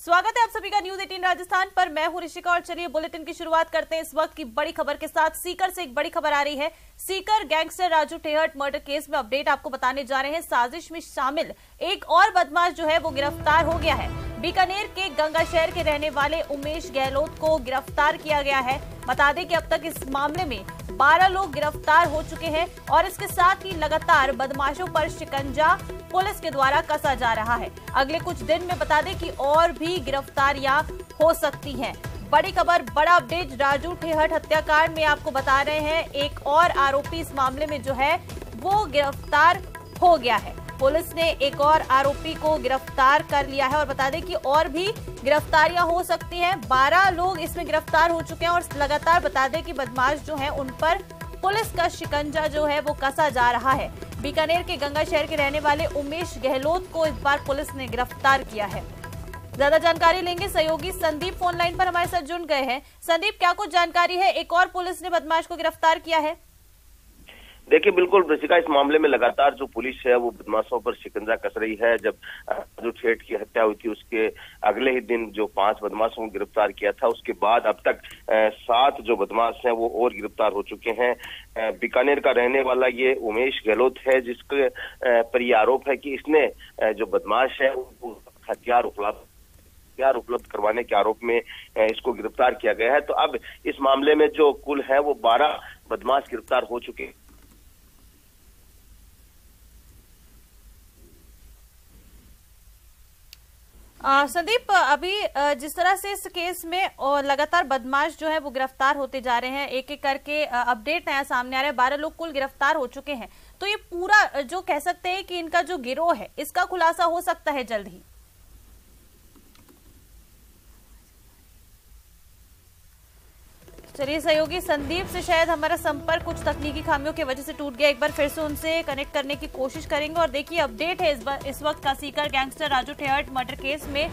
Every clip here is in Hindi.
स्वागत है आप सभी का न्यूज 18 राजस्थान पर। मैं हूं ऋषिका और चलिए बुलेटिन की शुरुआत करते हैं इस वक्त की बड़ी खबर के साथ। सीकर से एक बड़ी खबर आ रही है। Sikar gangster Raju Thehat murder case में अपडेट आपको बताने जा रहे हैं। साजिश में शामिल एक और बदमाश जो है वो गिरफ्तार हो गया है। बीकानेर के गंगा शहर के रहने वाले उमेश गहलोत को गिरफ्तार किया गया है। बता दें कि अब तक इस मामले में 12 लोग गिरफ्तार हो चुके हैं और इसके साथ ही लगातार बदमाशों पर शिकंजा पुलिस के द्वारा कसा जा रहा है। अगले कुछ दिन में बता दें कि और भी गिरफ्तारियां हो सकती हैं। बड़ी खबर, बड़ा अपडेट राजू ठेहट हत्याकांड में आपको बता रहे हैं। एक और आरोपी इस मामले में जो है वो गिरफ्तार हो गया है। पुलिस ने एक और आरोपी को गिरफ्तार कर लिया है और बता दें कि और भी गिरफ्तारियां हो सकती हैं। 12 लोग इसमें गिरफ्तार हो चुके हैं और लगातार बता दें कि बदमाश जो है उन पर पुलिस का शिकंजा जो है वो कसा जा रहा है। बीकानेर के गंगा शहर के रहने वाले उमेश गहलोत को इस बार पुलिस ने गिरफ्तार किया है। ज्यादा जानकारी लेंगे, सहयोगी संदीप फोन लाइन पर हमारे साथ जुड़ गए हैं। संदीप, क्या कुछ जानकारी है? एक और पुलिस ने बदमाश को गिरफ्तार किया है। देखिए, बिल्कुल ऋषिका, इस मामले में लगातार जो पुलिस है वो बदमाशों पर शिकंजा कस रही है। जब राजू ठेहट की हत्या हुई थी उसके अगले ही दिन जो 5 बदमाशों को गिरफ्तार किया था, उसके बाद अब तक 7 जो बदमाश हैं वो और गिरफ्तार हो चुके हैं। बीकानेर का रहने वाला ये उमेश गहलोत है, जिसके पर यह आरोप है कि इसने जो बदमाश है वो हथियार उपलब्ध करवाने के आरोप में इसको गिरफ्तार किया गया है। तो अब इस मामले में जो कुल है वो 12 बदमाश गिरफ्तार हो चुके हैं। संदीप, अभी जिस तरह से इस केस में और लगातार बदमाश जो है वो गिरफ्तार होते जा रहे हैं, एक एक करके अपडेट नया सामने आ रहा है। 12 लोग कुल गिरफ्तार हो चुके हैं। तो ये पूरा जो कह सकते हैं कि इनका जो गिरोह है इसका खुलासा हो सकता है जल्द ही। चलिए, सहयोगी संदीप से शायद हमारा संपर्क कुछ तकनीकी खामियों की वजह से टूट गया। एक बार फिर से उनसे कनेक्ट करने की कोशिश करेंगे। और देखिए, अपडेट है इस वक्त का Sikar gangster Raju Thehat murder case में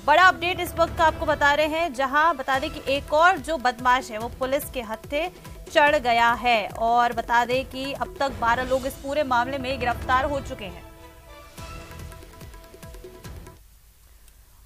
बड़ा अपडेट इस वक्त का आपको बता रहे हैं, जहां बता दें कि एक और जो बदमाश है वो पुलिस के हत्थे चढ़ गया है। और बता दें कि अब तक 12 लोग इस पूरे मामले में गिरफ्तार हो चुके हैं।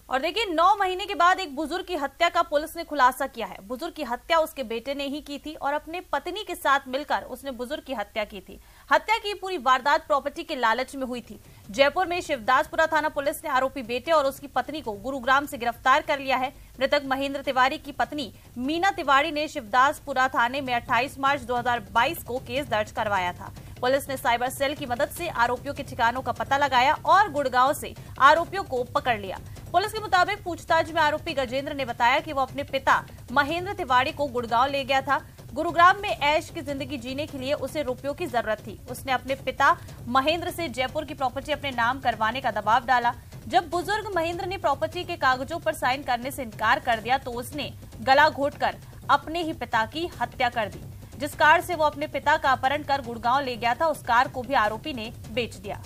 और देखिए, 9 महीने के बाद एक बुजुर्ग की हत्या का पुलिस ने खुलासा किया है। बुजुर्ग की हत्या उसके बेटे ने ही की थी और अपने पत्नी के साथ मिलकर उसने बुजुर्ग की हत्या की थी। हत्या की पूरी वारदात प्रॉपर्टी के लालच में हुई थी। जयपुर में शिवदासपुरा थाना पुलिस ने आरोपी बेटे और उसकी पत्नी को गुरुग्राम से गिरफ्तार कर लिया है। मृतक महेंद्र तिवारी की पत्नी मीना तिवारी ने शिवदासपुरा थाने में 28 मार्च 2022 को केस दर्ज करवाया था। पुलिस ने साइबर सेल की मदद से आरोपियों के ठिकानों का पता लगाया और गुड़गांव से आरोपियों को पकड़ लिया। पुलिस के मुताबिक पूछताछ में आरोपी गजेंद्र ने बताया कि वो अपने पिता महेंद्र तिवारी को गुड़गांव ले गया था। गुरुग्राम में ऐश की जिंदगी जीने के लिए उसे रुपयों की जरूरत थी। उसने अपने पिता महेंद्र से जयपुर की प्रॉपर्टी अपने नाम करवाने का दबाव डाला। जब बुजुर्ग महेंद्र ने प्रॉपर्टी के कागजों पर साइन करने से इनकार कर दिया तो उसने गला घोटकर अपने ही पिता की हत्या कर दी। जिस कार से वो अपने पिता का अपहरण कर गुड़गांव ले गया था, उस कार को भी आरोपी ने बेच दिया।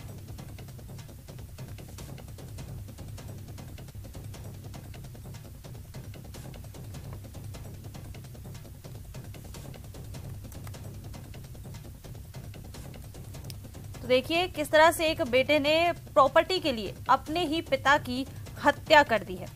तो देखिए किस तरह से एक बेटे ने प्रॉपर्टी के लिए अपने ही पिता की हत्या कर दी है।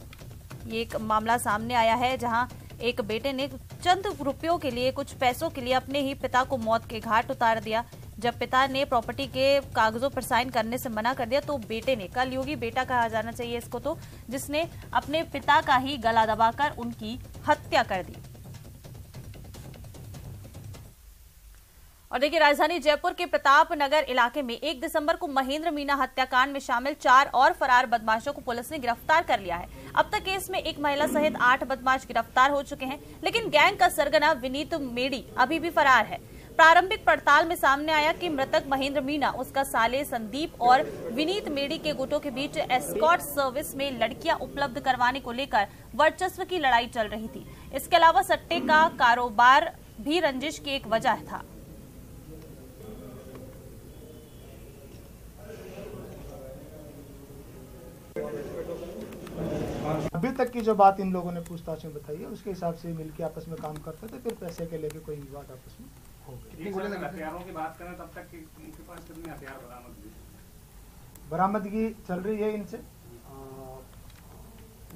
ये एक मामला सामने आया है जहां एक बेटे ने चंद रुपयों के लिए, कुछ पैसों के लिए अपने ही पिता को मौत के घाट उतार दिया। जब पिता ने प्रॉपर्टी के कागजों पर साइन करने से मना कर दिया तो बेटे ने, कलयुगी बेटा कहा जाना चाहिए इसको, तो जिसने अपने पिता का ही गला दबाकर उनकी हत्या कर दी। और देखिए, राजधानी जयपुर के प्रताप नगर इलाके में 1 दिसंबर को महेंद्र मीना हत्याकांड में शामिल 4 और फरार बदमाशों को पुलिस ने गिरफ्तार कर लिया है। अब तक केस में एक महिला सहित 8 बदमाश गिरफ्तार हो चुके हैं, लेकिन गैंग का सरगना विनीत मेड़ी अभी भी फरार है। प्रारंभिक पड़ताल में सामने आया कि मृतक महेंद्र मीना, उसका साले संदीप और विनीत मेड़ी के गुटों के बीच एस्कॉर्ट सर्विस में लड़कियां उपलब्ध करवाने को लेकर वर्चस्व की लड़ाई चल रही थी। इसके अलावा सट्टे का कारोबार भी रंजिश की एक वजह था। अभी तक की जो बात इन लोगों ने पूछताछ में बताई है उसके हिसाब से मिलके आपस में काम करते थे, फिर पैसे के लेके कोई विवाद आपस में हो गया। हथियारों की बात करें तब तक इनके पास कितने हथियार बरामदगी चल रही है इनसे।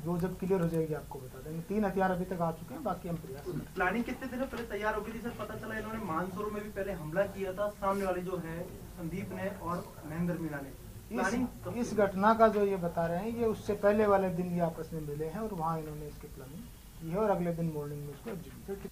वो जब क्लियर हो जाएगी आपको बता देंगे। 3 हथियार अभी तक आ चुके हैं, बाकी हम प्रयास करेंगे। प्लानिंग कितने दिनों पहले तैयार हो गई थी सर? पता चला इन्होंने मानसरोवर में भी पहले हमला किया था, सामने वाले जो है संदीप ने और महेंद्र मीणा ने। इस घटना का जो ये बता रहे हैं, ये उससे पहले वाले दिन ये आपस में मिले हैं और वहाँ इन्होंने इसकी प्लानिंग की है और अगले दिन मॉर्निंग में उसको एग्जीक्यूट।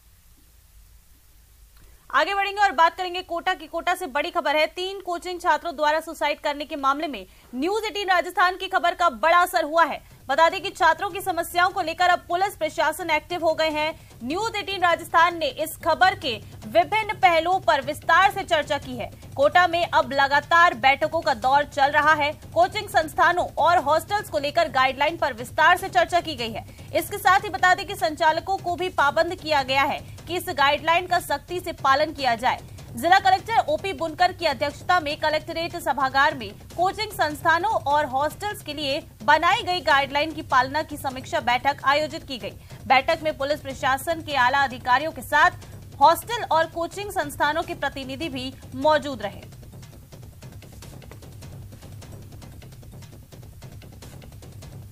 आगे बढ़ेंगे और बात करेंगे कोटा की। कोटा से बड़ी खबर है, 3 कोचिंग छात्रों द्वारा सुसाइड करने के मामले में न्यूज 18 राजस्थान की खबर का बड़ा असर हुआ है। बता दें कि छात्रों की समस्याओं को लेकर अब पुलिस प्रशासन एक्टिव हो गए हैं। न्यूज 18 राजस्थान ने इस खबर के विभिन्न पहलुओं पर विस्तार से चर्चा की है। कोटा में अब लगातार बैठकों का दौर चल रहा है। कोचिंग संस्थानों और हॉस्टल्स को लेकर गाइडलाइन पर विस्तार से चर्चा की गई है। इसके साथ ही बता दें कि संचालकों को भी पाबंद किया गया है कि इस गाइडलाइन का सख्ती से पालन किया जाए। जिला कलेक्टर ओपी बुनकर की अध्यक्षता में कलेक्ट्रेट सभागार में कोचिंग संस्थानों और हॉस्टल्स के लिए बनाई गई गाइडलाइन की पालना की समीक्षा बैठक आयोजित की गई। बैठक में पुलिस प्रशासन के आला अधिकारियों के साथ हॉस्टल और कोचिंग संस्थानों के प्रतिनिधि भी मौजूद रहे।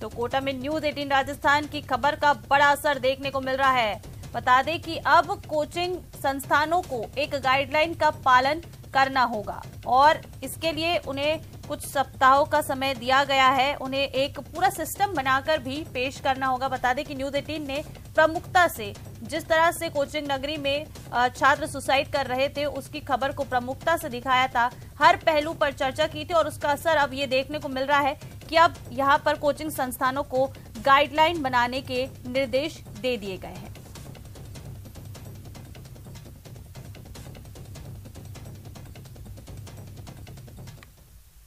तो कोटा में न्यूज 18 राजस्थान की खबर का बड़ा असर देखने को मिल रहा है। बता दें कि अब कोचिंग संस्थानों को एक गाइडलाइन का पालन करना होगा और इसके लिए उन्हें कुछ सप्ताहों का समय दिया गया है। उन्हें एक पूरा सिस्टम बनाकर भी पेश करना होगा। बता दें कि न्यूज 18 ने प्रमुखता से जिस तरह से कोचिंग नगरी में छात्र सुसाइड कर रहे थे उसकी खबर को प्रमुखता से दिखाया था, हर पहलू पर चर्चा की थी और उसका असर अब ये देखने को मिल रहा है कि अब यहाँ पर कोचिंग संस्थानों को गाइडलाइन बनाने के निर्देश दे दिए गए हैं।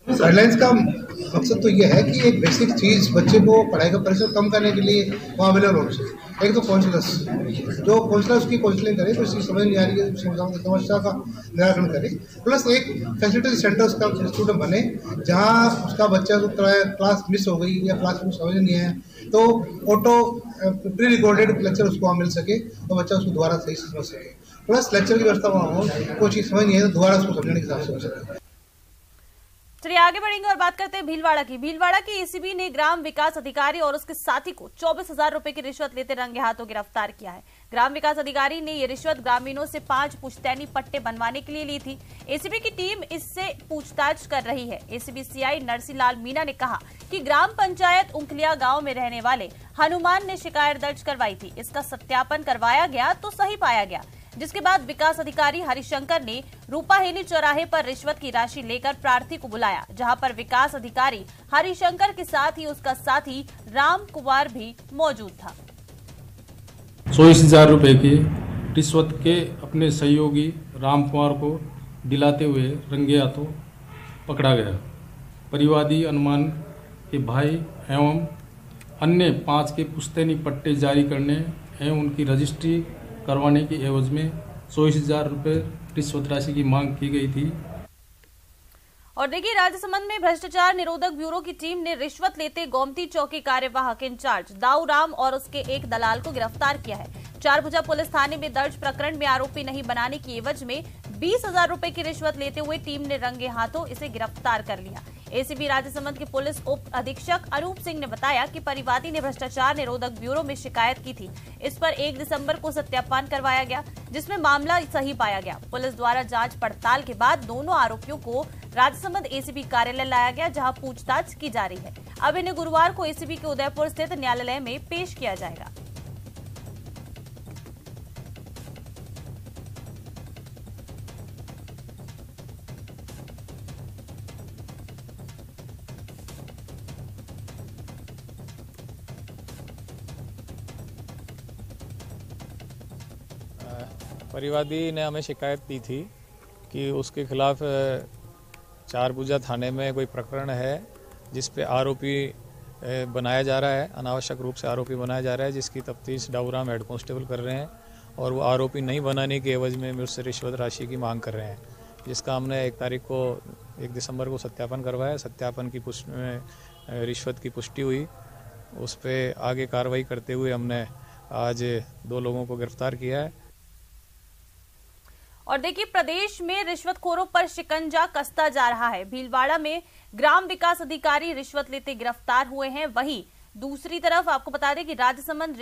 गाइडलाइंस का मकसद तो यह है कि एक बेसिक चीज़ बच्चे को पढ़ाई का प्रेशर कम करने के लिए वहाँ अवेलेबल होना चाहिए। एक तो काउंसलर्स, जो काउंसलर्स की काउंसलिंग करे तो इसकी समझ नहीं आ रही है, समस्या का निराकरण करे। प्लस एक फैसिलिटी सेंटर उसका इंस्टीट्यूट बने जहाँ उसका बच्चा को क्लास मिस हो गई या क्लास में समझ नहीं है तो ऑटो प्री रिकॉर्डेड लेक्चर उसको वहाँ मिल सके और बच्चा उसको दोबारा सही से समझ सके। प्लस लेक्चर की व्यवस्था वहाँ हो, कोई चीज़ समझ नहीं है तो दोबारा उसको समझने के हिसाब से हो सके। चलिए आगे बढ़ेंगे और बात करते हैं भीलवाड़ा की। भीलवाड़ा की एसीबी ने ग्राम विकास अधिकारी और उसके साथी को 24,000 रुपए की रिश्वत लेते रंगे हाथों गिरफ्तार किया है। ग्राम विकास अधिकारी ने ये रिश्वत ग्रामीणों से 5 पुश्तैनी पट्टे बनवाने के लिए ली थी। एसीबी की टीम इससे पूछताछ कर रही है। एसीबी सीआई नरसिंहलाल मीणा ने कहा कि ग्राम पंचायत उंकलिया गांव में रहने वाले हनुमान ने शिकायत दर्ज करवाई थी। इसका सत्यापन करवाया गया तो सही पाया गया, जिसके बाद विकास अधिकारी हरिशंकर ने रूपाहेली चौराहे पर रिश्वत की राशि लेकर प्रार्थी को बुलाया, जहां पर विकास अधिकारी हरिशंकर के साथ ही उसका साथी राम कुमार भी मौजूद था। 24,000 रुपए की रिश्वत के अपने सहयोगी राम कुमार को दिलाते हुए रंगे हाथों पकड़ा गया। परिवादी हनुमान के भाई एवं अन्य 5 के पुश्तैनी पट्टे जारी करने एवं उनकी रजिस्ट्री करवाने की एवज में 24,000 रुपए रिश्वत राशि की मांग की गई थी। और देखिए, राजसमंद में भ्रष्टाचार निरोधक ब्यूरो की टीम ने रिश्वत लेते गोमती चौकी कार्यवाहक इंचार्ज दाऊ राम और उसके एक दलाल को गिरफ्तार किया है। चारभुजा पुलिस थाने में दर्ज प्रकरण में आरोपी नहीं बनाने की एवज में 20,000 रुपए की रिश्वत लेते हुए टीम ने रंगे हाथों इसे गिरफ्तार कर लिया। एसीबी राजसमंद के पुलिस उप अधीक्षक अनूप सिंह ने बताया कि परिवादी ने भ्रष्टाचार निरोधक ब्यूरो में शिकायत की थी। इस पर 1 दिसंबर को सत्यापन करवाया गया, जिसमें मामला सही पाया गया। पुलिस द्वारा जांच पड़ताल के बाद दोनों आरोपियों को राजसमंद एसीबी कार्यालय लाया गया, जहां पूछताछ की जा रही है। अब इन्हें गुरुवार को एसीबी के उदयपुर स्थित न्यायालय में पेश किया जाएगा। परिवादी ने हमें शिकायत दी थी कि उसके खिलाफ चारभुजा थाने में कोई प्रकरण है जिस पे आरोपी बनाया जा रहा है, अनावश्यक रूप से आरोपी बनाया जा रहा है, जिसकी तफ्तीश डाऊराम हेड कांस्टेबल कर रहे हैं और वो आरोपी नहीं बनाने की एवज में मुझसे रिश्वत राशि की मांग कर रहे हैं, जिसका हमने 1 दिसंबर को सत्यापन करवाया। सत्यापन की रिश्वत की पुष्टि हुई, उस पर आगे कार्रवाई करते हुए हमने आज 2 लोगों को गिरफ्तार किया है। और देखिए, प्रदेश में रिश्वतखोरों पर शिकंजा कसता जा रहा है। भीलवाड़ा में ग्राम विकास अधिकारी रिश्वत लेते गिरफ्तार हुए हैं, वहीं दूसरी तरफ आपको बता दें कि राजसमंद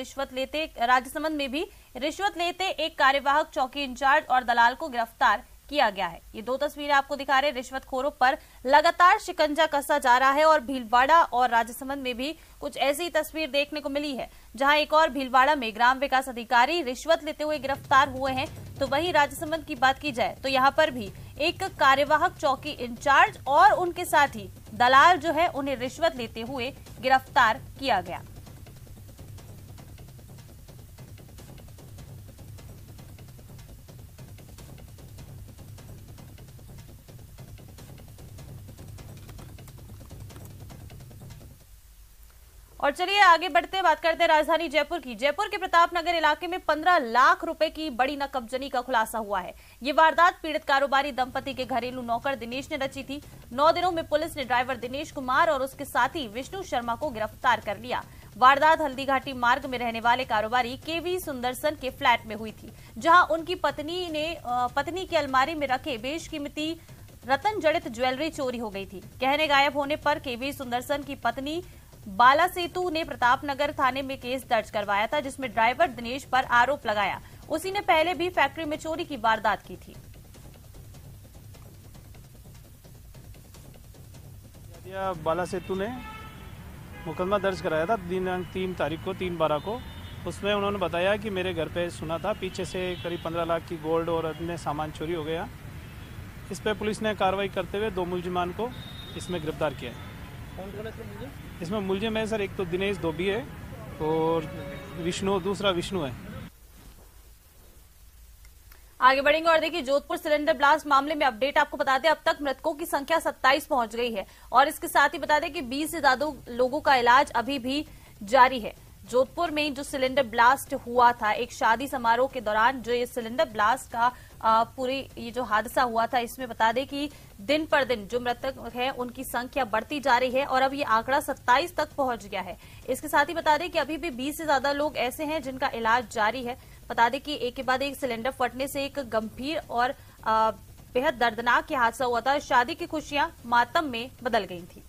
में भी रिश्वत लेते एक कार्यवाहक चौकी इंचार्ज और दलाल को गिरफ्तार किया गया है। ये 2 तस्वीरें आपको दिखा रहे, रिश्वतखोरों पर लगातार शिकंजा कसा जा रहा है और भीलवाड़ा और राजसमंद में भी कुछ ऐसी तस्वीर देखने को मिली है, जहां एक और भीलवाड़ा में ग्राम विकास अधिकारी रिश्वत लेते हुए गिरफ्तार हुए हैं। तो वहीं राजसमंद की बात की जाए तो यहां पर भी एक कार्यवाहक चौकी इंचार्ज और उनके साथ ही दलाल जो है उन्हें रिश्वत लेते हुए गिरफ्तार किया गया। और चलिए आगे बढ़ते बात करते हैं राजधानी जयपुर की। जयपुर के प्रताप नगर इलाके में 15 लाख रुपए की बड़ी नकबजनी का खुलासा हुआ है। ये वारदात पीड़ित कारोबारी दंपति के घरेलू नौकर दिनेश ने रची थी। 9 दिनों में पुलिस ने ड्राइवर दिनेश कुमार और उसके साथी विष्णु शर्मा को गिरफ्तार कर लिया। वारदात हल्दीघाटी मार्ग में रहने वाले कारोबारी केवी सुंदरसन के फ्लैट में हुई थी, जहां उनकी पत्नी की अलमारी में रखे बेशकीमती रतन जड़ित ज्वेलरी चोरी हो गई थी। गहने गायब होने पर केवी सुंदरसन की पत्नी बाला सेतु ने प्रतापनगर थाने में केस दर्ज करवाया था, जिसमें ड्राइवर दिनेश पर आरोप लगाया उसी ने पहले भी फैक्ट्री में चोरी की वारदात की थी। बाला सेतु ने मुकदमा दर्ज कराया था दिनांक 3 तारीख को 3/12 को। उसमें उन्होंने बताया कि मेरे घर पे सुना था पीछे से करीब 15 लाख की गोल्ड और अन्य सामान चोरी हो गया। इस पर पुलिस ने कार्रवाई करते हुए 2 मुलजिमान को इसमें गिरफ्तार किया है। इसमें मुलजिम है सर, एक तो दिनेश धोबी है और दूसरा विष्णु है। आगे बढ़ेंगे और देखिए जोधपुर सिलेंडर ब्लास्ट मामले में अपडेट आपको बता दें, अब तक मृतकों की संख्या 27 पहुंच गई है और इसके साथ ही बता दें कि 20 से ज्यादा लोगों का इलाज अभी भी जारी है। जोधपुर में जो सिलेंडर ब्लास्ट हुआ था, एक शादी समारोह के दौरान जो ये सिलेंडर ब्लास्ट का पूरी ये जो हादसा हुआ था, इसमें बता दें कि दिन पर दिन जो मृतक है उनकी संख्या बढ़ती जा रही है और अब ये आंकड़ा 27 तक पहुंच गया है। इसके साथ ही बता दें कि अभी भी 20 से ज्यादा लोग ऐसे हैं जिनका इलाज जारी है। बता दें कि एक के बाद एक सिलेंडर फटने से एक गंभीर और बेहद दर्दनाक हादसा हुआ था। शादी की खुशियां मातम में बदल गई थी।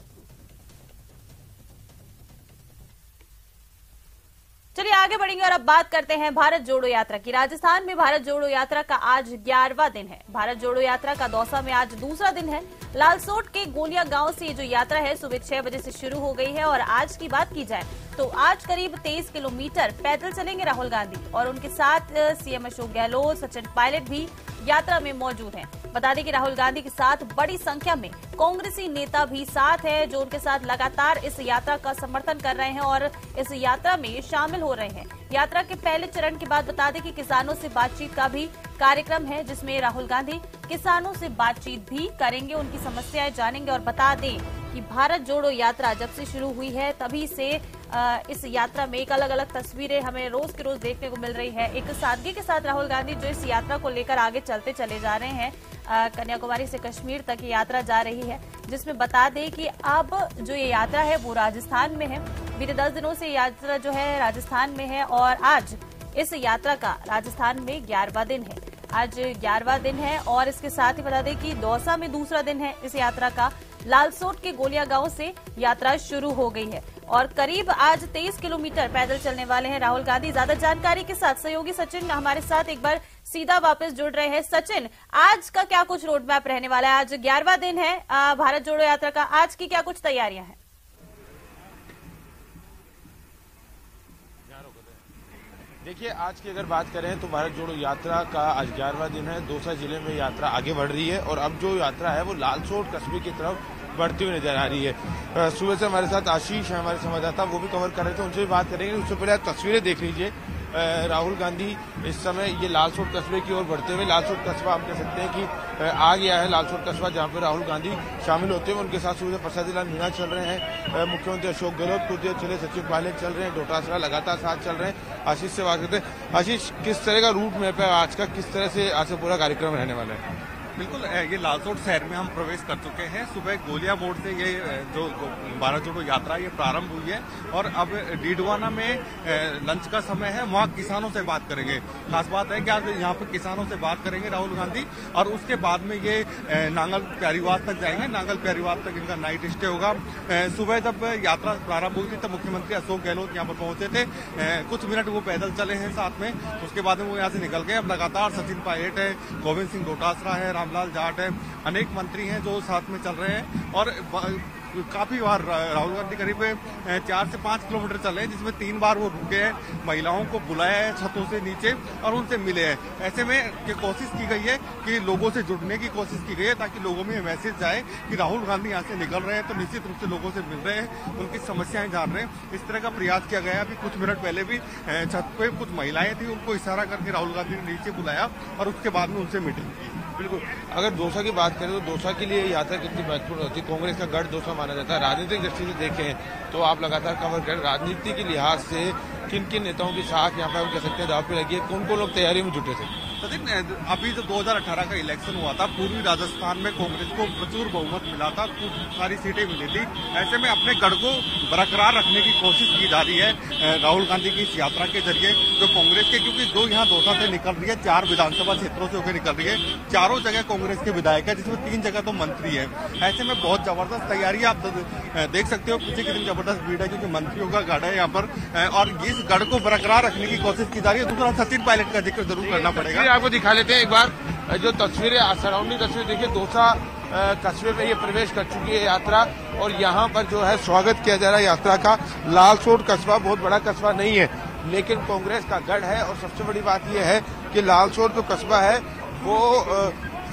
चलिए आगे बढ़ेंगे और अब बात करते हैं भारत जोड़ो यात्रा की। राजस्थान में भारत जोड़ो यात्रा का आज 11वां दिन है। भारत जोड़ो यात्रा का दौसा में आज दूसरा दिन है। लालसोट के गोलिया गांव से ये जो यात्रा है सुबह 6 बजे से शुरू हो गई है और आज की बात की जाए तो आज करीब 23 किलोमीटर पैदल चलेंगे राहुल गांधी और उनके साथ सीएम अशोक गहलोत, सचिन पायलट भी यात्रा में मौजूद हैं। बता दें कि राहुल गांधी के साथ बड़ी संख्या में कांग्रेसी नेता भी साथ है, जो उनके साथ लगातार इस यात्रा का समर्थन कर रहे हैं और इस यात्रा में शामिल हो रहे हैं। यात्रा के पहले चरण के बाद बता दें कि किसानों से बातचीत का भी कार्यक्रम है, जिसमें राहुल गांधी किसानों से बातचीत भी करेंगे, उनकी समस्याएं जानेंगे। और बता दें कि भारत जोड़ो यात्रा जब से शुरू हुई है तभी से इस यात्रा में एक अलग अलग तस्वीरें हमें रोज के रोज देखने को मिल रही है। एक सादगी के साथ राहुल गांधी जो इस यात्रा को लेकर आगे चलते चले जा रहे हैं। कन्याकुमारी से कश्मीर तक ये यात्रा जा रही है, जिसमें बता दें कि अब जो ये यात्रा है वो राजस्थान में है। बीते 10 दिनों से यात्रा जो है राजस्थान में है और आज इस यात्रा का राजस्थान में 11वां दिन है। आज 11वां दिन है और इसके साथ ही बता दें कि दौसा में दूसरा दिन है इस यात्रा का। लालसोट के गोलिया गांव से यात्रा शुरू हो गई है और करीब आज 23 किलोमीटर पैदल चलने वाले हैं राहुल गांधी। ज्यादा जानकारी के साथ सहयोगी सचिन हमारे साथ एक बार सीधा वापस जुड़ रहे हैं। सचिन, आज का क्या कुछ रोड मैप रहने वाला है? आज 11वां दिन है भारत जोड़ो यात्रा का, आज की क्या कुछ तैयारियां हैं? देखिए, आज की अगर बात करें तो भारत जोड़ो यात्रा का आज 11वां दिन है। दौसा जिले में यात्रा आगे बढ़ रही है और अब जो यात्रा है वो लालसोट कस्बे की तरफ बढ़ती हुई नजर आ रही है। सुबह से हमारे साथ आशीष है, हमारे संवाददाता, वो भी कवर कर रहे थे, उनसे भी बात करेंगे। उससे पहले आप तस्वीरें देख लीजिए। राहुल गांधी इस समय ये लालसोट कस्बे की ओर बढ़ते हुए, लालसोट कस्बा हम कह सकते हैं कि आ गया है लालसोट कस्बा, जहां पर राहुल गांधी शामिल होते हुए उनके साथ सुबह प्रसाद लाल मीणा चल रहे हैं, मुख्यमंत्री अशोक गहलोत खुद चले, सचिन पायलट चल रहे हैं, डोटासरा लगातार साथ चल रहे हैं। आशीष से बात करते हैं। आशीष, किस तरह का रूट मैप है आज का, किस तरह से आज से पूरा कार्यक्रम रहने वाला है? बिल्कुल, ये लालसोट शहर में हम प्रवेश कर चुके हैं। सुबह गोलिया मोड़ से ये जो भारत जोड़ो यात्रा ये प्रारंभ हुई है और अब डीडवाना में लंच का समय है, वहाँ किसानों से बात करेंगे। खास बात है कि आज यहाँ पर किसानों से बात करेंगे राहुल गांधी और उसके बाद में ये नांगल प्यारीवास तक जाएंगे। नांगल प्यारीवास तक इनका नाइट स्टे होगा। सुबह जब यात्रा प्रारंभ हुई थी तब मुख्यमंत्री अशोक गहलोत यहाँ पर पहुंचे थे। कुछ मिनट वो पैदल चले हैं साथ में, उसके बाद में वो यहाँ से निकल गए। अब लगातार सचिन पायलट है, गोविंद सिंह डोटासरा है, रामलाल जाट है, अनेक मंत्री हैं जो साथ में चल रहे हैं और काफी बार राहुल गांधी करीब 4 से 5 किलोमीटर चले, जिसमें 3 बार वो रुके हैं, महिलाओं को बुलाया है छतों से नीचे और उनसे मिले हैं। ऐसे में ये कोशिश की गई है कि लोगों से जुड़ने की कोशिश की गई है ताकि लोगों में ये मैसेज जाए कि राहुल गांधी यहाँ से निकल रहे हैं तो निश्चित रूप से लोगों से मिल रहे हैं, उनकी समस्याएं जान रहे हैं। इस तरह का प्रयास किया गया। अभी कुछ मिनट पहले भी छत पे कुछ महिलाएं थी, उनको इशारा करके राहुल गांधी ने नीचे बुलाया और उसके बाद में उनसे मीटिंग की। बिल्कुल, अगर दौसा की बात करें तो दौसा के लिए यात्रा कितनी महत्वपूर्ण होती है? कांग्रेस का गढ़ दौसा माना जाता है। राजनीतिक दृष्टि से देखें तो आप लगातार कवर करें, राजनीति के लिहाज से किन किन नेताओं की साख यहाँ पर हम कह सकते हैं दाव पे लगी है, कौन कौन लोग तैयारी में जुटे थे? सचिन, अभी जो 2018 का इलेक्शन हुआ था, पूर्वी राजस्थान में कांग्रेस को प्रचुर बहुमत मिला था, खूब सारी सीटें मिली थी। ऐसे में अपने गढ़ को बरकरार रखने की कोशिश की जा रही है राहुल गांधी की इस यात्रा के जरिए। जो कांग्रेस के, क्योंकि जो यहाँ दौसा से निकल रही है, 4 विधानसभा क्षेत्रों से होकर निकल रही है, चारों जगह कांग्रेस के विधायक है, जिसमें 3 जगह तो मंत्री है। ऐसे में बहुत जबरदस्त तैयारी आप देख सकते हो, पीछे कितनी जबरदस्त भीड़ है, क्योंकि मंत्रियों का गढ़ है यहाँ पर और इस गढ़ को बरकरार रखने की कोशिश की जा रही है। दूसरा, सचिन पायलट का जिक्र जरूर करना पड़ेगा। आपको दिखा लेते हैं एक बार जो तस्वीरें, सराउंडिंग तस्वीर देखिए। दौसा कस्बे में ये प्रवेश कर चुकी है यात्रा और यहाँ पर जो है स्वागत किया जा रहा है यात्रा का। लालसोट कस्बा बहुत बड़ा कस्बा नहीं है, लेकिन कांग्रेस का गढ़ है और सबसे बड़ी बात यह है कि लालसोट जो कस्बा है वो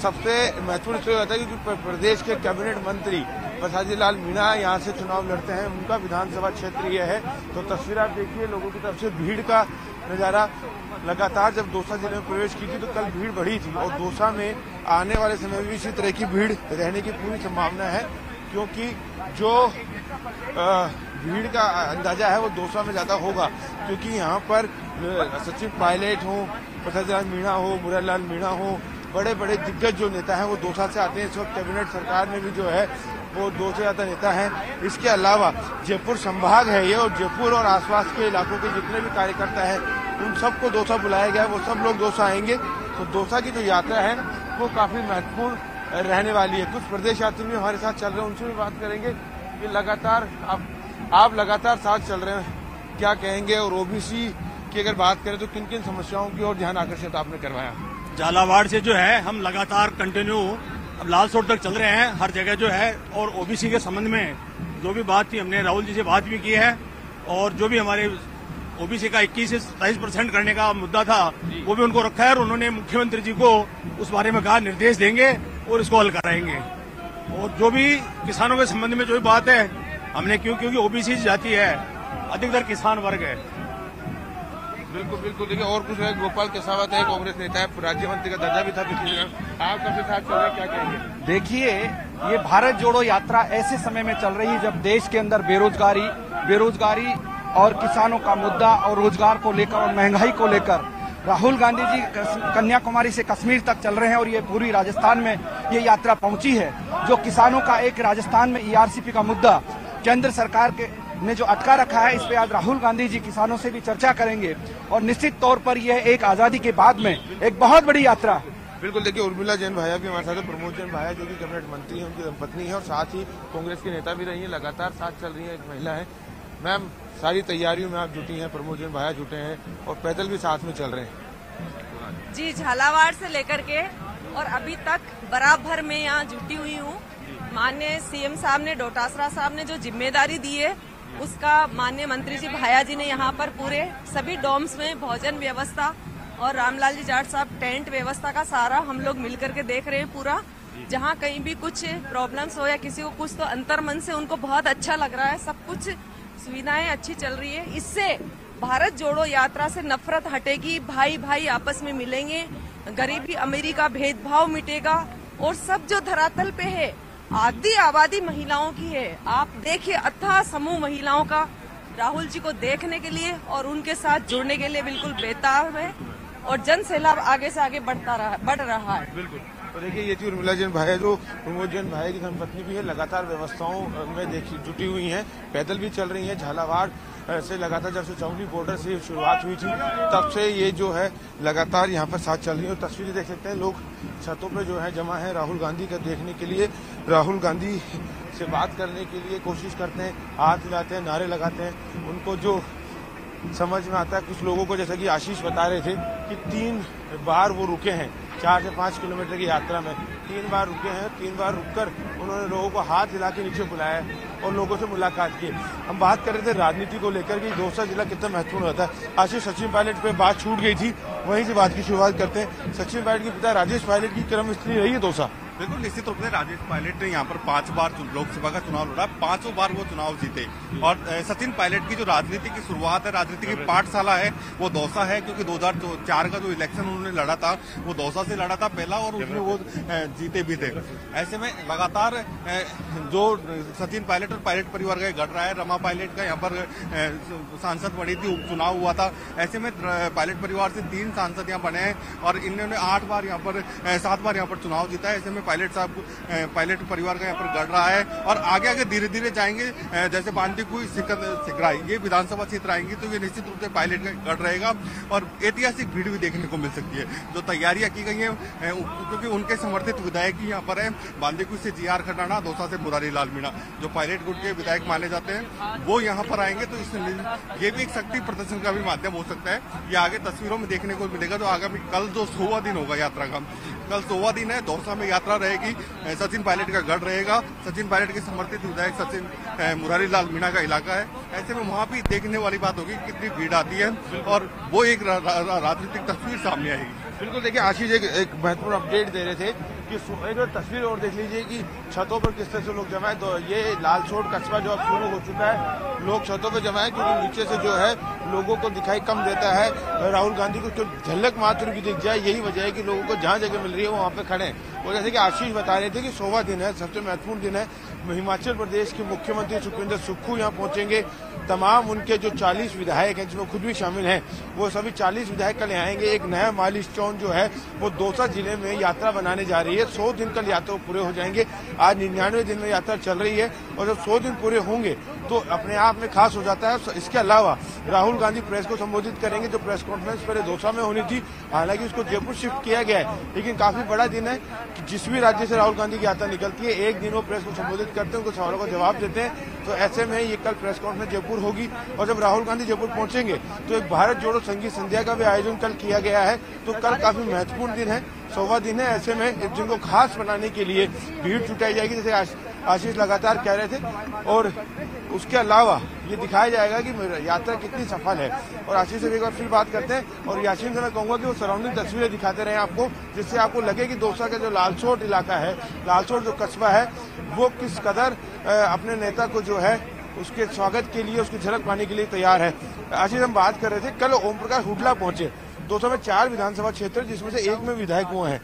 सबसे महत्वपूर्ण इसलिए होता है क्योंकि प्रदेश के कैबिनेट मंत्री प्रसाद लाल मीणा यहाँ से चुनाव लड़ते हैं, उनका विधानसभा क्षेत्र यह है। तो तस्वीर आप देखिए, लोगों की तरफ से भीड़ का नजारा। लगातार जब दौसा जिले में प्रवेश की थी तो कल भीड़ बढ़ी थी और दौसा में आने वाले समय में भी इसी तरह की भीड़ रहने की पूरी संभावना है, क्योंकि जो भीड़ का अंदाजा है वो दौसा में ज्यादा होगा, क्योंकि यहाँ पर सचिन पायलट हो, प्रसाद लाल मीणा हो, मुरारलाल मीणा हो, बड़े बड़े दिग्गज जो नेता हैं वो दौसा से आते हैं। इस वक्त कैबिनेट सरकार में भी जो है वो 2 से ज्यादा नेता हैं। इसके अलावा जयपुर संभाग है ये और जयपुर और आसपास के इलाकों के जितने भी कार्यकर्ता हैं उन सबको दौसा बुलाया गया है, वो सब लोग दौसा आएंगे। तो दौसा की जो यात्रा है वो काफी महत्वपूर्ण रहने वाली है। कुछ प्रदेश यात्री भी हमारे साथ चल रहे हैं, उनसे भी बात करेंगे कि लगातार आप लगातार साथ चल रहे हैं, क्या कहेंगे? और ओबीसी की अगर बात करें तो किन किन समस्याओं की ओर ध्यान आकर्षित आपने करवाया? झालावाड़ से जो है हम लगातार कंटिन्यू अब लालसोट तक चल रहे हैं, हर जगह जो है। और ओबीसी के संबंध में जो भी बात थी हमने राहुल जी से बात भी की है और जो भी हमारे ओबीसी का 21 से 27% करने का मुद्दा था वो भी उनको रखा है और उन्होंने मुख्यमंत्री जी को उस बारे में कहा निर्देश देंगे और इसको हल कराएंगे। और जो भी किसानों के संबंध में जो भी बात है हमने क्योंकि ओबीसी जाति है, अधिकतर किसान वर्ग है। बिल्कुल बिल्कुल। देखिए और कुछ है, गोपाल केसावत है, कांग्रेस नेता है, राज्य मंत्री का दर्जा भी था पिछले दिनों। आप सबके साथ चल रहे, क्या कहेंगे? देखिए, ये भारत जोड़ो यात्रा ऐसे समय में चल रही है जब देश के अंदर बेरोजगारी और किसानों का मुद्दा और रोजगार को लेकर और महंगाई को लेकर राहुल गांधी जी कन्याकुमारी से कश्मीर तक चल रहे हैं और ये पूरी राजस्थान में ये यात्रा पहुंची है। जो किसानों का एक राजस्थान में ईआरसीपी का मुद्दा केंद्र सरकार ने जो अटका रखा है, इस पे आज राहुल गांधी जी किसानों से भी चर्चा करेंगे और निश्चित तौर पर यह एक आजादी के बाद में एक बहुत बड़ी यात्रा है। बिल्कुल। देखिए उर्मिला जैन भाया भी हमारे साथ है, प्रमोद जैन भाया जो कि कैबिनेट मंत्री है, उनकी धर्मपत्नी है और साथ ही कांग्रेस के नेता भी रही है, लगातार साथ चल रही है, एक महिला है। मैम, सारी तैयारियों में आप जुटी हैं, प्रमोद जैन भाया जुटे हैं और पैदल भी साथ में चल रहे हैं। जी, झालावाड़ से लेकर के और अभी तक बराबर में यहाँ जुटी हुई हूँ। माननीय सीएम साहब ने, डोटासरा साहब ने जो जिम्मेदारी दी है उसका माननीय मंत्री जी भाया जी ने यहाँ पर पूरे सभी डोम्स में भोजन व्यवस्था और रामलाल जी जाट साहब टेंट व्यवस्था का सारा हम लोग मिलकर के देख रहे हैं पूरा। जहाँ कहीं भी कुछ प्रॉब्लम्स हो या किसी को कुछ तो अंतर्मन से उनको बहुत अच्छा लग रहा है, सब कुछ सुविधाएं अच्छी चल रही है। इससे भारत जोड़ो यात्रा से नफरत हटेगी, भाई भाई आपस में मिलेंगे, गरीबी अमीरी का भेदभाव मिटेगा और सब जो धरातल पे है आधी आबादी महिलाओं की है। आप देखिए, अथाह समूह महिलाओं का राहुल जी को देखने के लिए और उनके साथ जुड़ने के लिए बिल्कुल बेताब है और जन सैलाब आगे से आगे बढ़ रहा है। बिल्कुल। तो देखिए ये थी उर्मिला जैन भाई जो प्रमोद जैन भाई की धर्मपत्नी भी है, लगातार व्यवस्थाओं में देखी जुटी हुई हैं, पैदल भी चल रही हैं। झालावाड़ से लगातार जब से चौंगली बॉर्डर से शुरुआत हुई थी तब से ये जो है लगातार यहाँ पर साथ चल रही है। और तस्वीरें देख सकते हैं, लोग छतों पे जो है जमा है राहुल गांधी का देखने के लिए, राहुल गांधी से बात करने के लिए कोशिश करते हैं, हाथ हिलाते हैं, नारे लगाते हैं। उनको जो समझ में आता है, कुछ लोगों को जैसा कि आशीष बता रहे थे कि 3 बार वो रुके हैं 4 से 5 किलोमीटर की यात्रा में, 3 बार रुके हैं। 3 बार रुककर उन्होंने लोगों को हाथ हिला के नीचे बुलाया और लोगों से मुलाकात की। हम बात कर रहे थे राजनीति को लेकर कि दौसा जिला कितना महत्वपूर्ण होता है। आशीष, सचिन पायलट पे बात छूट गई थी, वहीं से बात की शुरुआत करते हैं। सचिन पायलट के पिता राजेश पायलट की क्रम स्त्री रही है दौसा। बिल्कुल निश्चित रूप से राजेश पायलट ने यहाँ पर 5 बार लोकसभा का चुनाव लड़ा, 5 बार वो चुनाव जीते। और सचिन पायलट की जो राजनीति की शुरुआत है, राजनीति की पाठशाला है, वो दौसा है, क्योंकि 2004 का जो इलेक्शन उन्होंने लड़ा था वो दौसा से लड़ा था पहला, और उसमें वो जीते भी थे। ऐसे में लगातार जो सचिन पायलट और पायलट परिवार का गढ़ रहा है, रमा पायलट का यहाँ पर सांसद बनी थी, उपचुनाव हुआ था। ऐसे में पायलट परिवार से 3 सांसद यहाँ बने हैं और इन्होंने 7 बार यहाँ पर चुनाव जीता है। ऐसे में पायलट साहब, पायलट परिवार का यहाँ पर गढ़ रहा है और आगे आगे धीरे धीरे जाएंगे। जैसे बांदीकुई, सिकराई, ये विधानसभा क्षेत्र आएंगे तो ये निश्चित रूप से पायलट का गढ़ रहेगा और ऐतिहासिक भीड़ भी देखने को मिल सकती है। जो तैयारियां की गई हैं, क्योंकि उनके समर्थित विधायक ही यहाँ पर है, बांदीकुई से जीआर खटाना, दौसा से मुरारी लाल मीणा, जो पायलट गुट के विधायक माने जाते हैं, वो यहाँ पर आएंगे। तो इससे ये भी एक शक्ति प्रदर्शन का भी माध्यम हो सकता है। ये आगे तस्वीरों में देखने को मिलेगा। जो आगामी कल जो 100वां दिन होगा यात्रा का, कल 100वां दिन है, दौसा में यात्रा रहेगी, सचिन पायलट का गढ़ रहेगा। सचिन पायलट के समर्थित विधायक सचिन मुरारी लाल मीणा का इलाका है। ऐसे में वहाँ भी देखने वाली बात होगी कितनी भीड़ आती है और वो एक राजनीतिक तस्वीर सामने आएगी। बिल्कुल, देखिए आशीष एक महत्वपूर्ण अपडेट दे रहे थे कि एक तस्वीर और देख लीजिए कि छतों पर किस तरह से लोग जमा है। तो ये लालसोट कस्बा जो अब शुरू हो चुका है, लोग छतों पर जमा है क्योंकि नीचे से जो है लोगों को दिखाई कम देता है। राहुल गांधी को जो झलक मात्र की दिख जाए, यही वजह है कि लोगों को जहाँ जगह मिल रही है वो वहाँ पे खड़े हैं। और जैसे कि आशीष बता रहे थे कि 100वां दिन है, सबसे महत्वपूर्ण दिन है। हिमाचल प्रदेश के मुख्यमंत्री सुखविंदर सुक्खू यहाँ पहुंचेंगे। तमाम उनके जो 40 विधायक हैं, जिसमें खुद भी शामिल हैं, वो सभी 40 विधायक कल आएंगे। एक नया माइलस्टोन जो है वो दौसा जिले में यात्रा बनाने जा रही है। 100 दिन कल यात्रा पूरे हो जाएंगे। आज 99 दिन में यात्रा चल रही है और जब 100 दिन पूरे होंगे तो अपने आप में खास हो जाता है। इसके अलावा राहुल गांधी प्रेस को संबोधित करेंगे। जो प्रेस कॉन्फ्रेंस पहले दौसा में होनी थी, हालांकि उसको जयपुर शिफ्ट किया गया है, लेकिन काफी बड़ा दिन है कि जिस भी राज्य से राहुल गांधी की यात्रा निकलती है, एक दिन वो प्रेस को संबोधित करते हैं, उनको सवालों का जवाब देते हैं। तो ऐसे में ये कल प्रेस कॉन्फ्रेंस जयपुर होगी और जब राहुल गांधी जयपुर पहुंचेंगे तो एक भारत जोड़ो संगीत संध्या का भी आयोजन कल किया गया है। तो कल काफी महत्वपूर्ण दिन है, 100वां दिन है। ऐसे में इस दिन को खास बनाने के लिए भीड़ जुटाई जाएगी, जैसे आशीष लगातार कह रहे थे। और उसके अलावा ये दिखाया जाएगा कि यात्रा कितनी सफल है। और आशीष से एक बार फिर बात करते हैं और यासीन से मैं कहूंगा कि वो सराउंडिंग तस्वीरें दिखाते रहे आपको, जिससे आपको लगे कि दौसा का जो लालसोट इलाका है, लालसोट जो कस्बा है, वो किस कदर अपने नेता को जो है उसके स्वागत के लिए, उसकी झलक पाने के लिए तैयार है। आशीष, हम बात कर रहे थे, कल ओम प्रकाश हुडला पहुंचे। दौसा में 4 विधानसभा क्षेत्र, जिसमें से एक में विधायक वो हैं,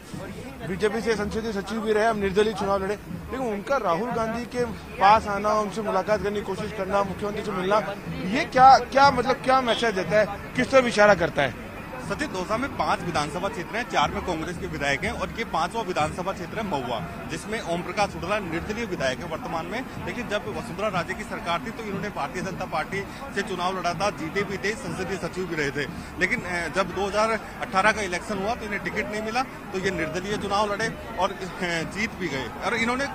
बीजेपी से संसदीय सचिव भी रहे, अब निर्दलीय चुनाव लड़े। लेकिन उनका राहुल गांधी के पास आना, उनसे मुलाकात करने की कोशिश करना, मुख्यमंत्री से मिलना, ये क्या मतलब क्या मैसेज देता है, किस तरफ इशारा करता है? सचिन, दौसा में 5 विधानसभा क्षेत्र हैं, 4 में कांग्रेस के विधायक हैं और ये 5वां विधानसभा क्षेत्र है महुआ, जिसमें ओम प्रकाश हुडला निर्दलीय विधायक है वर्तमान में। लेकिन जब वसुंधरा राजे की सरकार थी तो इन्होंने भारतीय जनता पार्टी से चुनाव लड़ा था, जीते भी थे, संसदीय सचिव भी रहे थे। लेकिन जब 2018 का इलेक्शन हुआ तो इन्हें टिकट नहीं मिला, तो ये निर्दलीय चुनाव लड़े और जीत भी गए। और इन्होंने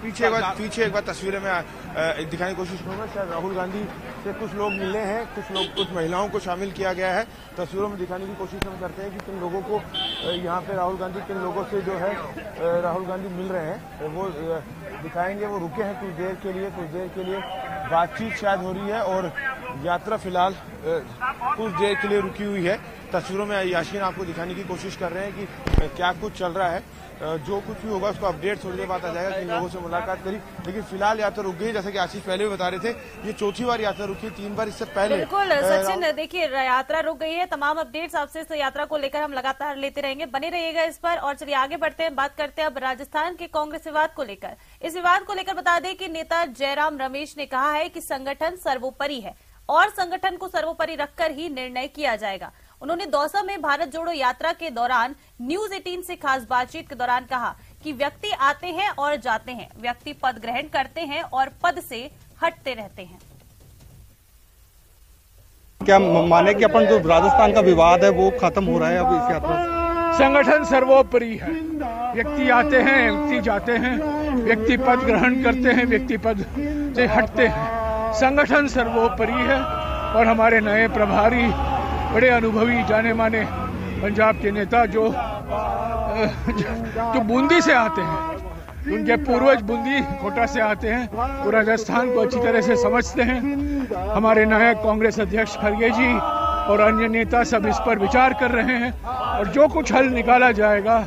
पीछे एक बार तस्वीरें में दिखाने की कोशिश करूंगा। शायद राहुल गांधी से कुछ लोग मिले हैं, कुछ महिलाओं को शामिल किया गया है। तस्वीरों में दिखाने की कोशिश हम करते हैं कि किन लोगों को यहाँ पे राहुल गांधी किन लोगों से जो है राहुल गांधी मिल रहे हैं, वो दिखाएंगे। वो रुके हैं कुछ देर के लिए बातचीत शायद हो रही है और यात्रा फिलहाल कुछ देर के लिए रुकी हुई है। तस्वीरों में यासीन आपको दिखाने की कोशिश कर रहे हैं कि क्या कुछ चल रहा है। जो कुछ भी होगा उसको अपडेट थोड़ी देर बाद आ जाएगा कि लोगों से मुलाकात करी। लेकिन फिलहाल यात्रा रुक गई, जैसे कि आशीष पहले भी बता रहे थे, ये 4थी बार यात्रा रुकी, 3 बार इससे पहले। बिल्कुल सचिन, देखिए यात्रा रुक गई है। तमाम अपडेट्स आपसे इस यात्रा को लेकर हम लगातार लेते रहेंगे, बने रहिएगा इस पर। और चलिए आगे बढ़ते हैं, बात करते हैं अब राजस्थान के कांग्रेस विवाद को लेकर। इस विवाद को लेकर बता दें कि नेता जयराम रमेश ने कहा है कि संगठन सर्वोपरि है और संगठन को सर्वोपरि रखकर ही निर्णय किया जाएगा। उन्होंने दौसा में भारत जोड़ो यात्रा के दौरान न्यूज 18 से खास बातचीत के दौरान कहा कि व्यक्ति आते हैं और जाते हैं, व्यक्ति पद ग्रहण करते हैं और पद से हटते रहते हैं। क्या माने कि अपन जो राजस्थान का विवाद है वो खत्म हो रहा है अब इस यात्रा से? संगठन सर्वोपरि है। व्यक्ति आते हैं, व्यक्ति जाते हैं, व्यक्ति पद ग्रहण करते हैं, व्यक्ति पद से हटते हैं। संगठन सर्वोपरि है और हमारे नए प्रभारी बड़े अनुभवी जाने माने पंजाब के नेता जो बूंदी से आते हैं, उनके पूर्वज बूंदी कोटा से आते हैं, वो राजस्थान को अच्छी तरह से समझते हैं। हमारे नए कांग्रेस अध्यक्ष खड़गे जी और अन्य नेता सब इस पर विचार कर रहे हैं और जो कुछ हल निकाला जाएगा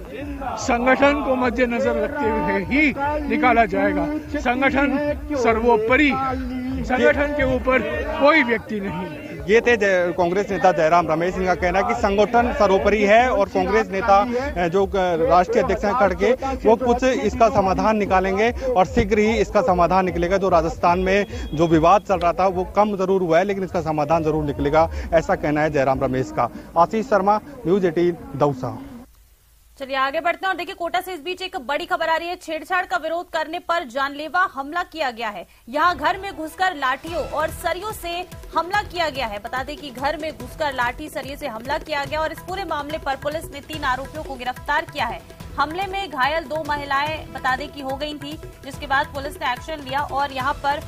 संगठन को मद्देनजर रखते हुए ही निकाला जाएगा। संगठन सर्वोपरि, संगठन के ऊपर कोई व्यक्ति नहीं। ये थे कांग्रेस नेता जयराम रमेश सिंह का कहना है कि संगठन सर्वोपरि है और कांग्रेस नेता जो राष्ट्रीय अध्यक्ष हैं खड़गे वो कुछ इसका समाधान निकालेंगे और शीघ्र ही इसका समाधान निकलेगा। जो राजस्थान में जो विवाद चल रहा था वो कम जरूर हुआ है लेकिन इसका समाधान जरूर निकलेगा, ऐसा कहना है जयराम रमेश का। आशीष शर्मा, न्यूज 18 दौसा। चलिए आगे बढ़ते हैं और देखिए कोटा से इस बीच एक बड़ी खबर आ रही है। छेड़छाड़ का विरोध करने पर जानलेवा हमला किया गया है। यहां घर में घुसकर लाठियों और सरियों से हमला किया गया है। बता दें कि घर में घुसकर लाठी सरिये से हमला किया गया और इस पूरे मामले पर पुलिस ने 3 आरोपियों को गिरफ्तार किया है। हमले में घायल 2 महिलाएं बता दें कि हो गई थी, जिसके बाद पुलिस ने एक्शन लिया और यहां पर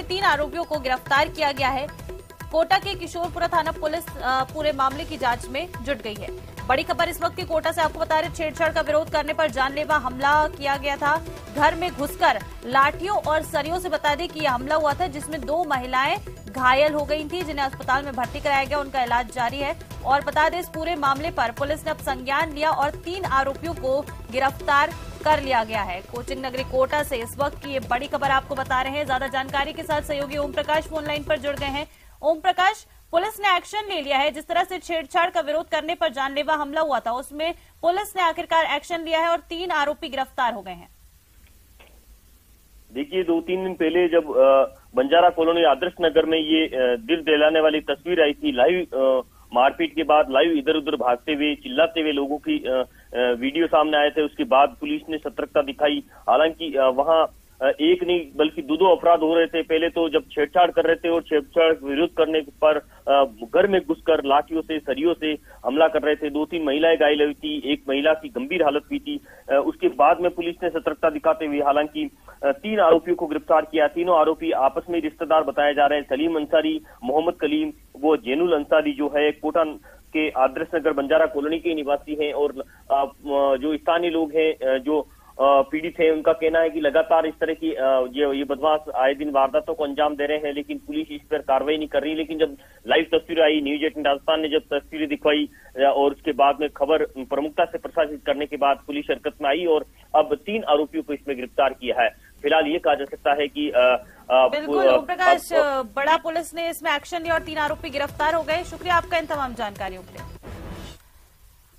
3 आरोपियों को गिरफ्तार किया गया है। कोटा के किशोरपुरा थाना पुलिस पूरे मामले की जांच में जुट गई है। बड़ी खबर इस वक्त की कोटा से आपको बता रहे, छेड़छाड़ का विरोध करने पर जानलेवा हमला किया गया था। घर में घुसकर लाठियों और सरियों से बता दें कि यह हमला हुआ था, जिसमें 2 महिलाएं घायल हो गई थी, जिन्हें अस्पताल में भर्ती कराया गया, उनका इलाज जारी है। और बता दें इस पूरे मामले पर पुलिस ने अब संज्ञान लिया और 3 आरोपियों को गिरफ्तार कर लिया गया है। कोचिंग नगरी कोटा से इस वक्त की ये बड़ी खबर आपको बता रहे हैं। ज्यादा जानकारी के साथ सहयोगी ओम प्रकाश फोन लाइन पर जुड़ गए हैं। ओम प्रकाश, पुलिस ने एक्शन ले लिया है, जिस तरह से छेड़छाड़ का विरोध करने पर जानलेवा हमला हुआ था उसमें पुलिस ने आखिरकार एक्शन लिया है और 3 आरोपी गिरफ्तार हो गए हैं। देखिए 2-3 दिन पहले जब बंजारा कॉलोनी आदर्श नगर में ये दिल दहलाने वाली तस्वीर आई थी, लाइव मारपीट के बाद लाइव इधर उधर भागते हुए चिल्लाते हुए लोगों की वीडियो सामने आए थे। उसके बाद पुलिस ने सतर्कता दिखाई। हालांकि वहां एक नहीं बल्कि 2 अपराध हो रहे थे। पहले तो जब छेड़छाड़ कर रहे थे और छेड़छाड़ विरोध करने पर घर में घुसकर लाठियों से सरियों से हमला कर रहे थे। 2-3 महिलाएं घायल हुई थी, एक महिला की गंभीर हालत हुई थी। उसके बाद में पुलिस ने सतर्कता दिखाते हुए हालांकि 3 आरोपियों को गिरफ्तार किया। तीनों आरोपी आपस में रिश्तेदार बताए जा रहे हैं। सलीम अंसारी, मोहम्मद कलीम, वो जैनुल अंसारी जो है कोटा के आदर्श नगर बंजारा कॉलोनी के निवासी हैं और जो स्थानीय लोग हैं जो पीड़ित है, उनका कहना है कि लगातार इस तरह की ये बदमाश आए दिन वारदातों को अंजाम दे रहे हैं, लेकिन पुलिस इस पर कार्रवाई नहीं कर रही। लेकिन जब लाइव तस्वीर आई, न्यूज 18 राजस्थान ने जब तस्वीरें दिखवाई और उसके बाद में खबर प्रमुखता से प्रसारित करने के बाद पुलिस हरकत में आई और अब 3 आरोपियों को इसमें गिरफ्तार किया है। फिलहाल ये कहा जा सकता है कि बिल्कुल ओम प्रकाश, बड़ा पुलिस ने इसमें एक्शन लिया और 3 आरोपी गिरफ्तार हो गए। शुक्रिया आपका इन तमाम जानकारियों के लिए।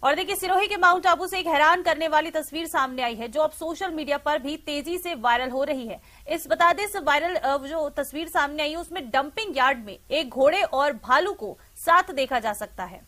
और देखिए सिरोही के माउंट आबू से एक हैरान करने वाली तस्वीर सामने आई है, जो अब सोशल मीडिया पर भी तेजी से वायरल हो रही है। बता दें, इस वायरल जो तस्वीर सामने आई है उसमें डंपिंग यार्ड में एक घोड़े और भालू को साथ देखा जा सकता है।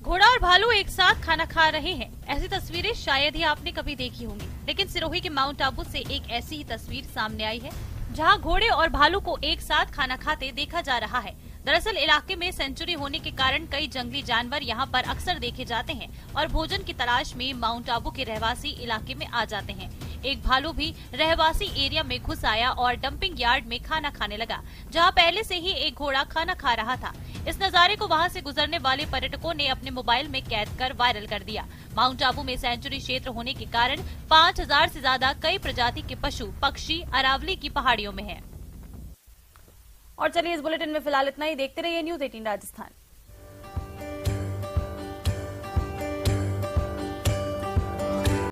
घोड़ा और भालू एक साथ खाना खा रहे हैं। ऐसी तस्वीरें शायद ही आपने कभी देखी होंगी, लेकिन सिरोही के माउंट आबू से एक ऐसी ही तस्वीर सामने आई है, जहां घोड़े और भालू को एक साथ खाना खाते देखा जा रहा है। दरअसल इलाके में सेंचुरी होने के कारण कई जंगली जानवर यहां पर अक्सर देखे जाते हैं और भोजन की तलाश में माउंट आबू के रहवासी इलाके में आ जाते हैं। एक भालू भी रहवासी एरिया में घुस आया और डंपिंग यार्ड में खाना खाने लगा, जहां पहले से ही एक घोड़ा खाना खा रहा था। इस नजारे को वहां से गुजरने वाले पर्यटकों ने अपने मोबाइल में कैद कर वायरल कर दिया। माउंट आबू में सेंचुरी क्षेत्र होने के कारण 5000 से ज्यादा कई प्रजाति के पशु पक्षी अरावली की पहाड़ियों में हैं। और चलिए इस बुलेटिन में फिलहाल इतना ही। देखते रहिए न्यूज 18 राजस्थान।